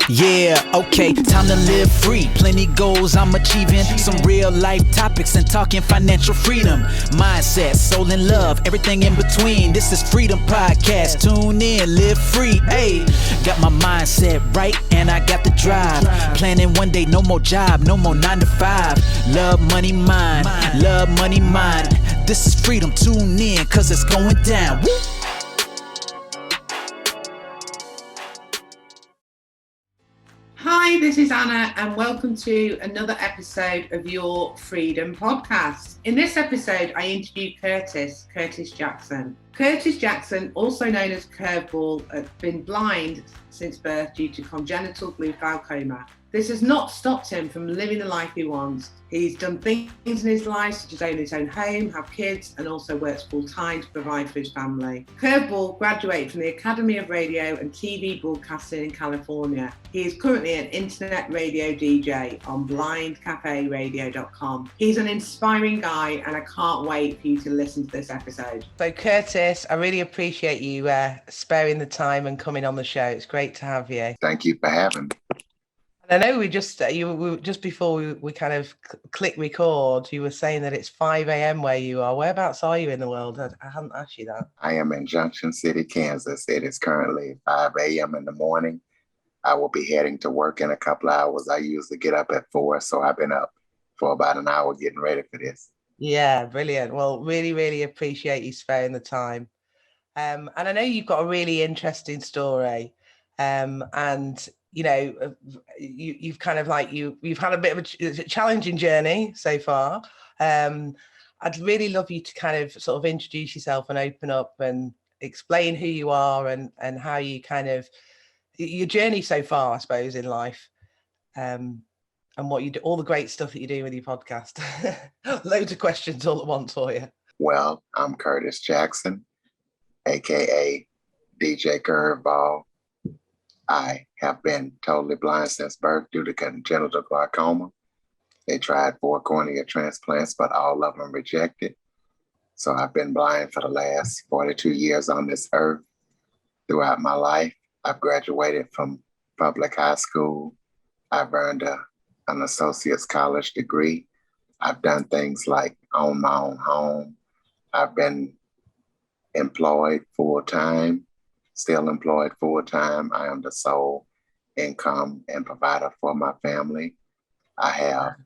Yeah, okay, time to live free. Plenty goals I'm achieving. Some real life topics and talking financial freedom. Mindset, soul and love, everything in between. This is Freedom Podcast. Tune in, live free. Hey, got my mindset right and I got the drive. Planning one day, no more job, no more 9 to 5. Love, money, mind. Love, money, mind. This is freedom. Tune in, cause it's going down. Woo! Hi, this is Anna, and welcome to another episode of your Freedom Podcast. In this episode, I interview Curtis Jackson. Curtis Jackson, also known as Curveball, has been blind since birth due to congenital glaucoma. This has not stopped him from living the life he wants. He's done things in his life, such as own his own home, have kids, and also works full-time to provide for his family. Curveball graduated from the Academy of Radio and TV Broadcasting in California. He is currently an internet radio DJ on blindcaferadio.com. He's an inspiring guy, and I can't wait for you to listen to this episode. So Curtis, I really appreciate you sparing the time and coming on the show. It's great to have you. Thank you for having me. I know we just before we kind of click record, you were saying that it's 5 a.m. where you are. Whereabouts are you in the world? I hadn't asked you that. I am in Junction City, Kansas. It is currently 5 a.m. in the morning. I will be heading to work in a couple of hours. I usually get up at 4, so I've been up for about an hour getting ready for this. Yeah, brilliant. Well, really, really appreciate you sparing the time. And I know you've got a really interesting story. And you know, you've kind of like you've had a bit of a challenging journey so far. I'd really love you to kind of sort of introduce yourself and open up and explain who you are and how you kind of your journey so far, I suppose, in life, and what you do, all the great stuff that you do with your podcast. Loads of questions all at once for you. Well, I'm Curtis Jackson, aka DJ Curveball. I have been totally blind since birth due to congenital glaucoma. They tried 4 cornea transplants, but all of them rejected. So I've been blind for the last 42 years on this earth. Throughout my life, I've graduated from public high school. I've earned an associate's college degree. I've done things like own my own home. I've been employed full-time. Still employed full-time. I am the sole income and provider for my family. I have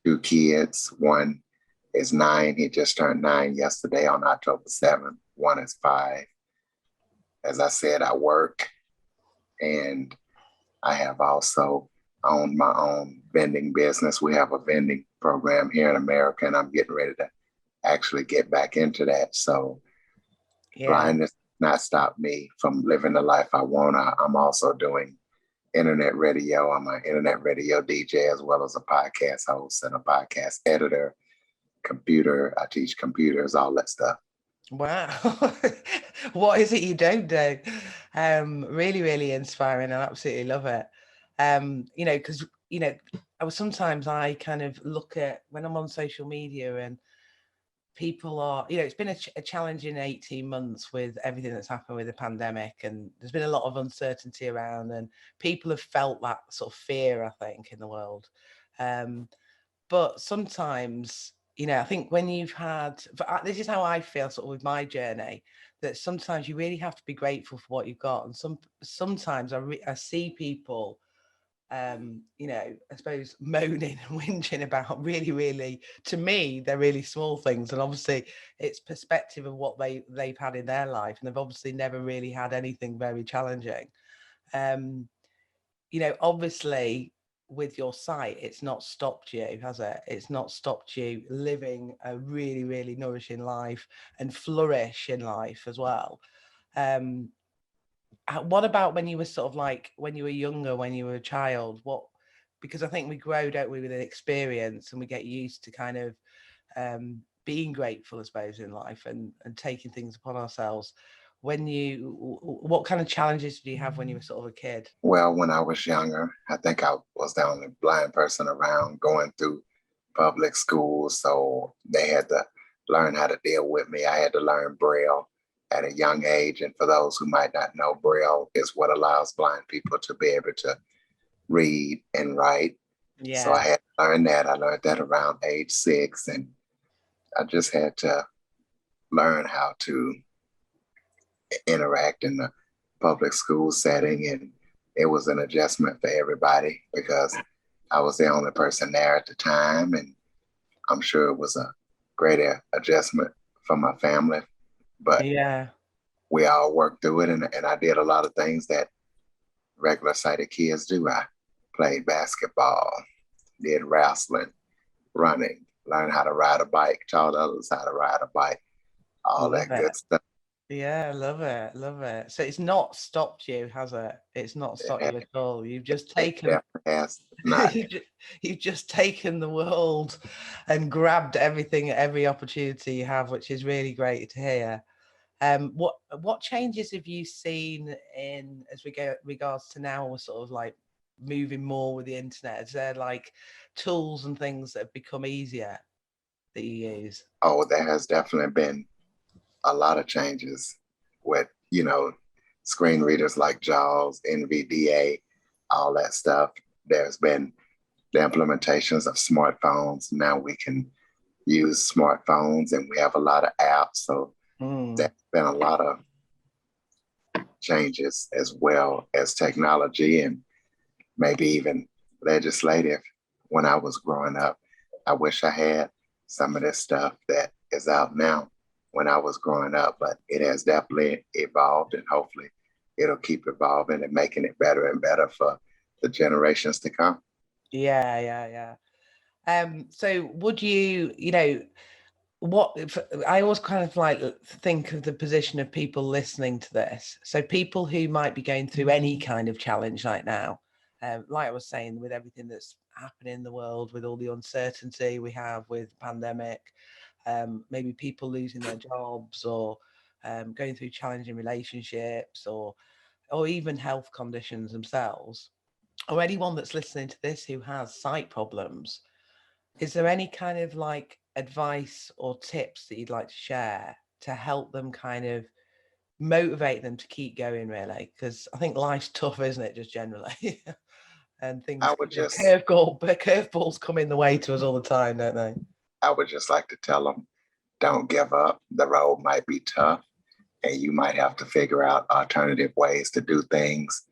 2 kids. One is 9. He just turned 9 yesterday on October 7th. One is 5. As I said, I work, and I have also owned my own vending business. We have a vending program here in America, and I'm getting ready to actually get back into that. So blindness not stop me from living the life I want. I'm also doing internet radio. I'm an internet radio DJ as well as a podcast host and a podcast editor, computer. I teach computers, all that stuff. Wow. What is it you don't do? Really, really inspiring. I absolutely love it. You know, because, you know, I kind of look at when I'm on social media and people are, you know, it's been a challenging 18 months with everything that's happened with the pandemic, and there's been a lot of uncertainty around, and people have felt that sort of fear, I think, in the world. But sometimes, you know, I think when you've had, this is how I feel sort of with my journey, that sometimes you really have to be grateful for what you've got. And sometimes I see people, you know, I suppose moaning and whinging about really, really, to me, they're really small things. And obviously it's perspective of what they've had in their life. And they've obviously never really had anything very challenging. You know, obviously with your sight, it's not stopped you, has it? It's not stopped you living a really, really nourishing life and flourish in life as well. What about when you were sort of like, when you were younger, when you were a child, because I think we grow, don't we, with an experience, and we get used to kind of being grateful, I suppose, in life and taking things upon ourselves. What kind of challenges did you have when you were sort of a kid? Well, when I was younger, I think I was the only blind person around going through public school. So they had to learn how to deal with me. I had to learn braille at a young age. And for those who might not know, braille is what allows blind people to be able to read and write. So I Yeah. had to learn that. I learned that around age 6, and I just had to learn how to interact in the public school setting. And it was an adjustment for everybody because I was the only person there at the time. And I'm sure it was a greater adjustment for my family, but Yeah. we all worked through it. And I did a lot of things that regular sighted kids do. I played basketball, did wrestling, running, learned how to ride a bike, taught others how to ride a bike, all Love that good it. stuff. Yeah, love it, love it. So it's not stopped you, has it? It's not stopped It, you at all. You've just it taken definitely has not. you've just taken the world and grabbed everything, every opportunity you have, which is really great to hear. What changes have you seen in as we go regards to now we're sort of like moving more with the internet? Is there like tools and things that have become easier that you use? Oh, there has definitely been a lot of changes with, screen readers like JAWS, NVDA, all that stuff. There's been the implementations of smartphones. Now we can use smartphones and we have a lot of apps. So Mm, there's been a lot of changes as well as technology and maybe even legislative when I was growing up. I wish I had some of this stuff that is out now when I was growing up, but it has definitely evolved and hopefully it'll keep evolving and making it better and better for the generations to come. yeah, yeah, yeah. So would you, what if, I always kind of like think of the position of people listening to this. So people who might be going through any kind of challenge right now, like I was saying, with everything that's happening in the world, with all the uncertainty we have with pandemic, maybe people losing their jobs or going through challenging relationships or even health conditions themselves, or anyone that's listening to this who has sight problems, is there any kind of like advice or tips that you'd like to share to help them kind of motivate them to keep going, really? Because I think life's tough, isn't it, just generally? And things, I would just curveballs come in the way to us all the time, don't they? I would just like to tell them, don't give up. The road might be tough and you might have to figure out alternative ways to do things,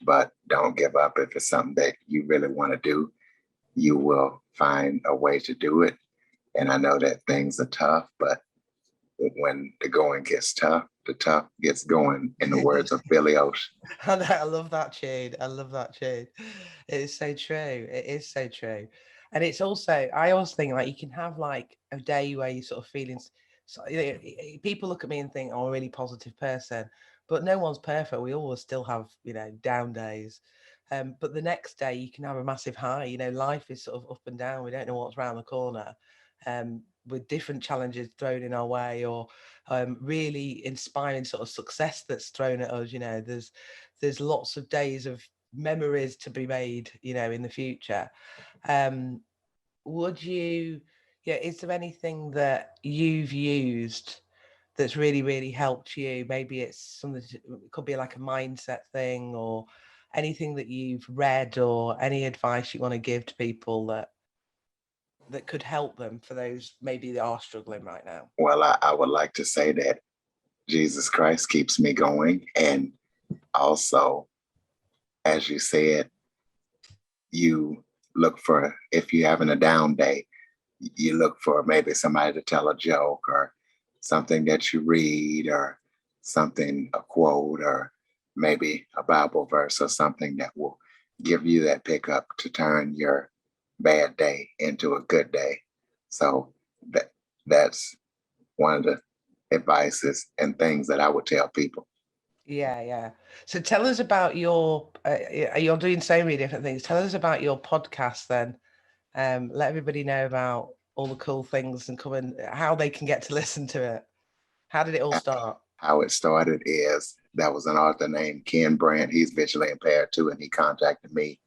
but don't give up. If it's something that you really want to do, you will find a way to do it. And I know that things are tough, but when the going gets tough, the tough gets going, in the words of Billy Ocean. I love that tune. I love that tune. It is so true. It is so true. And it's also, I always think like you can have like a day where you sort of feeling, so, people look at me and think, oh, I'm a really positive person, but no one's perfect. We always still have, down days. But the next day you can have a massive high. Life is sort of up and down. We don't know what's around the corner. With different challenges thrown in our way, or really inspiring sort of success that's thrown at us. There's lots of days of memories to be made, in the future. Um, would you, yeah, is there anything that you've used that's really, really helped you? Maybe it's something, it could be like a mindset thing or anything that you've read or any advice you want to give to people that could help them for those maybe that are struggling right now. Well, I would like to say that Jesus Christ keeps me going. And also, as you said, you look for, if you're having a down day, you look for maybe somebody to tell a joke or something that you read or something, a quote, or maybe a Bible verse or something that will give you that pickup to turn your bad day into a good day. So that's one of the advices and things that I would tell people. Yeah, yeah. So tell us about your, you're doing so many different things. Tell us about your podcast then. Let everybody know about all the cool things and how they can get to listen to it. How did it all start? How it started is that was an author named Ken Brandt. He's visually impaired too, and he contacted me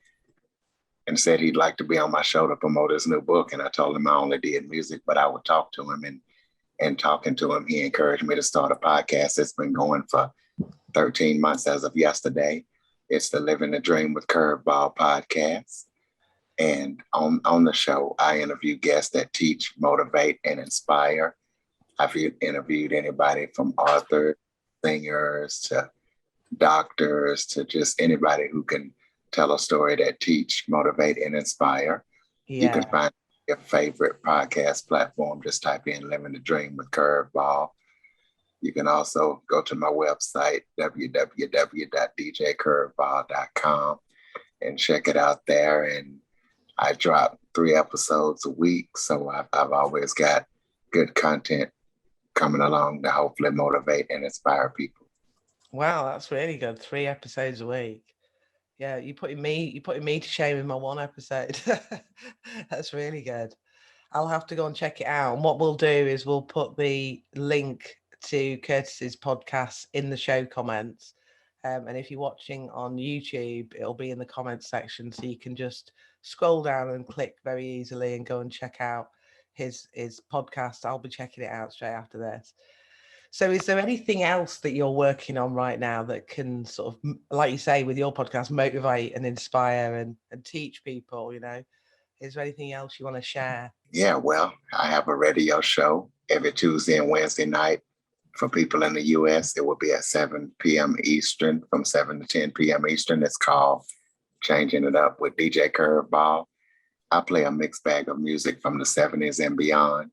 and said he'd like to be on my show to promote his new book. And I told him I only did music, but I would talk to him. And talking to him, he encouraged me to start a podcast. It's been going for 13 months as of yesterday. It's the Living the Dream with Curveball podcast. And on the show, I interview guests that teach, motivate, and inspire. I've interviewed anybody from authors, singers, to doctors, to just anybody who can tell a story that teach, motivate, and inspire. You can find your favorite podcast platform. Just type in Living the Dream with Curveball. You can also go to my website, www.djcurveball.com, and check it out there. And I drop 3 episodes a week. So I've always got good content coming along to hopefully motivate and inspire people. Wow, that's really good. 3 episodes a week. Yeah, you're putting me to shame in my 1 episode. That's really good. I'll have to go and check it out. And what we'll do is we'll put the link to Curtis's podcast in the show comments. And if you're watching on YouTube, it'll be in the comments section. So you can just scroll down and click very easily and go and check out his podcast. I'll be checking it out straight after this. So is there anything else that you're working on right now that can sort of, like you say, with your podcast, motivate and inspire and teach people, you know? Is there anything else you want to share? Yeah, well, I have a radio show every Tuesday and Wednesday night. For people in the U.S., it will be at 7 p.m. Eastern, from 7 to 10 p.m. Eastern. It's called Changing It Up with DJ Curveball. I play a mixed bag of music from the 70s and beyond.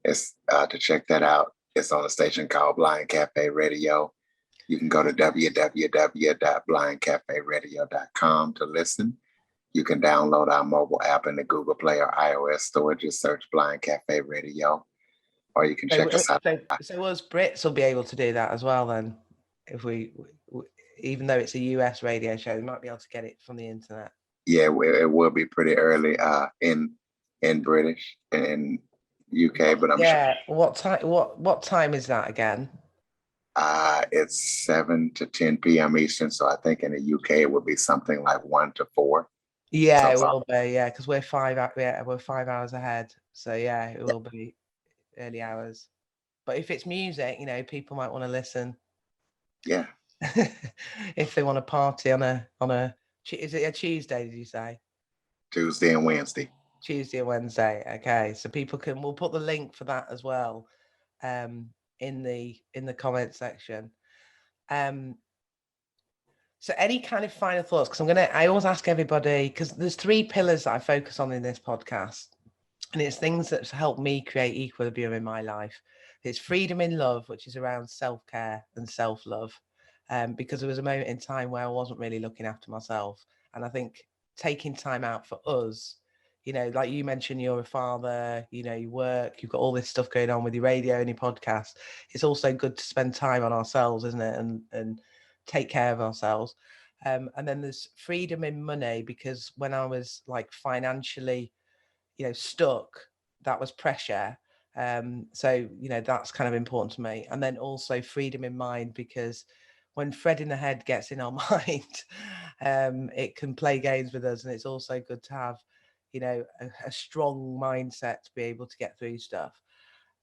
It's to check that out. It's on a station called Blind Cafe Radio. You can go to www.blindcaferadio.com to listen. You can download our mobile app in the Google Play or iOS store. Just search Blind Cafe Radio. Or you can check us out. So us Brits will be able to do that as well then. If we even though it's a US radio show, we might be able to get it from the internet. Yeah, it will be pretty early in British and UK, but I'm sure. What time is that again? It's 7 to 10 p.m. Eastern, so I think in the UK it would be something like 1 to 4. Yeah, it will be. Yeah, because we're 5 hours ahead. So yeah, it will be early hours. But if it's music, you know, people might want to listen. Yeah. If they want to party on a is it a Tuesday, did you say? Tuesday and Wednesday. Tuesday and Wednesday. Okay. So people we'll put the link for that as well in the comment section. So any kind of final thoughts? Because I always ask everybody, because there's 3 pillars that I focus on in this podcast. And it's things that help me create equilibrium in my life. It's freedom in love, which is around self-care and self-love. Because there was a moment in time where I wasn't really looking after myself. And I think taking time out for us, you know, like you mentioned, you're a father, you know, you work, you've got all this stuff going on with your radio and your podcast. It's also good to spend time on ourselves, isn't it? And take care of ourselves. And then there's freedom in money, because when I was like financially, you know, stuck, that was pressure. So, you know, that's kind of important to me. And then also freedom in mind, because when Fred in the head gets in our mind, it can play games with us. And it's also good to have, you know, a strong mindset to be able to get through stuff.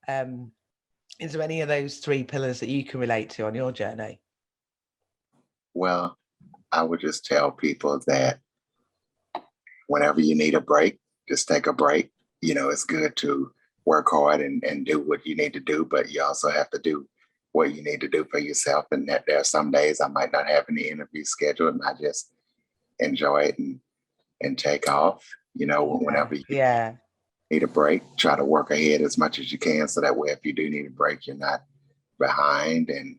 Is there any of those 3 pillars that you can relate to on your journey? Well, I would just tell people that whenever you need a break, just take a break. You know, it's good to work hard and do what you need to do, but you also have to do what you need to do for yourself. And that there are some days I might not have any interviews scheduled, and I just enjoy it and take off. You know, whenever you need a break, try to work ahead as much as you can, so that way if you do need a break, you're not behind. And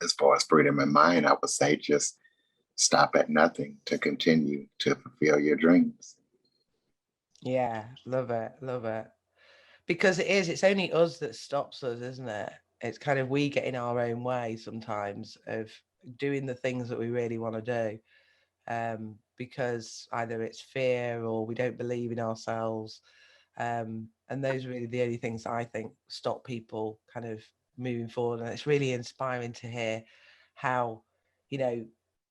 as far as freedom in mind, I would say just stop at nothing to continue to fulfill your dreams. Yeah, love it. Because it's only us that stops us, isn't it? It's kind of we get in our own way sometimes of doing the things that we really want to do, because either it's fear or we don't believe in ourselves. And those are really the only things that I think stop people kind of moving forward. And it's really inspiring to hear how, you know,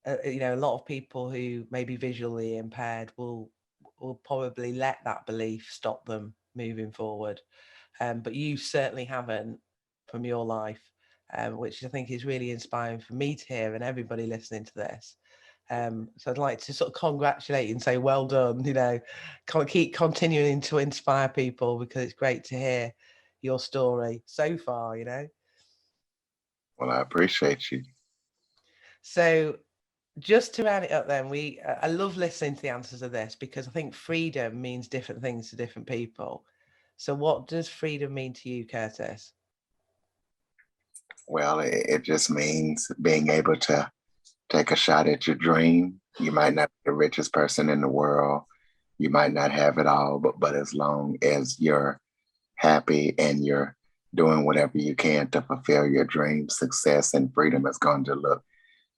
a lot of people who may be visually impaired will probably let that belief stop them moving forward. But you certainly haven't, from your life, which I think is really inspiring for me to hear, and everybody listening to this. So I'd like to sort of congratulate you and say, well done, you know, keep continuing to inspire people, because it's great to hear your story so far, you know. Well, I appreciate you. So just to round it up then, I love listening to the answers of this, because I think freedom means different things to different people. So what does freedom mean to you, Curtis? Well, it just means being able to take a shot at your dream. You might not be the richest person in the world. You might not have it all, but as long as you're happy and you're doing whatever you can to fulfill your dream, success and freedom is going to look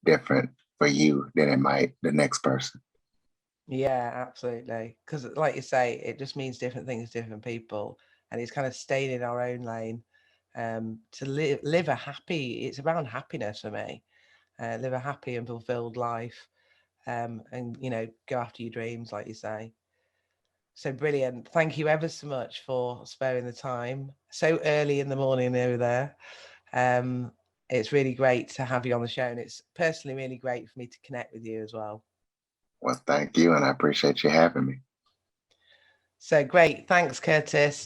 different for you than it might the next person. Yeah, absolutely. Because like you say, it just means different things to different people. And it's kind of staying in our own lane, to live a happy, it's around happiness for me. Live a happy and fulfilled life, and, you know, go after your dreams, like you say. So brilliant. Thank you ever so much for sparing the time so early in the morning over there. It's really great to have you on the show, and it's personally really great for me to connect with you as well. Well, thank you, and I appreciate you having me. So great. Thanks, Curtis.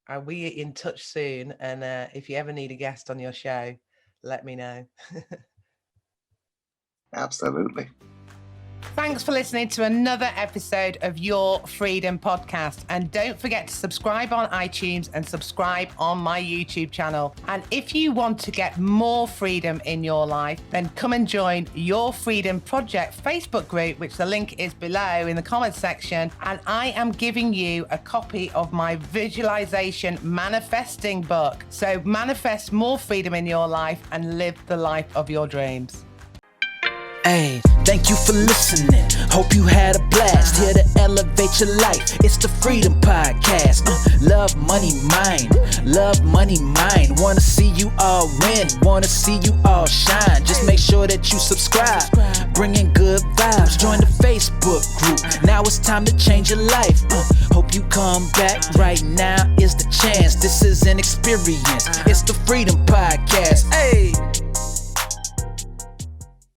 Are we in touch soon? And if you ever need a guest on your show, let me know. Absolutely. Thanks for listening to another episode of Your Freedom Podcast. And don't forget to subscribe on iTunes and subscribe on my YouTube channel. And if you want to get more freedom in your life, then come and join Your Freedom Project Facebook group, which the link is below in the comments section. And I am giving you a copy of my visualization manifesting book. So manifest more freedom in your life and live the life of your dreams. Hey, thank you for listening. Hope you had a blast. Here to elevate your life. It's the Freedom Podcast. Love, money, mine. Love, money, mine. Wanna see you all win. Wanna see you all shine. Just make sure that you subscribe. Bringing good vibes. Join the Facebook group. Now it's time to change your life. Hope you come back. Right now is the chance. This is an experience. It's the Freedom Podcast. Hey.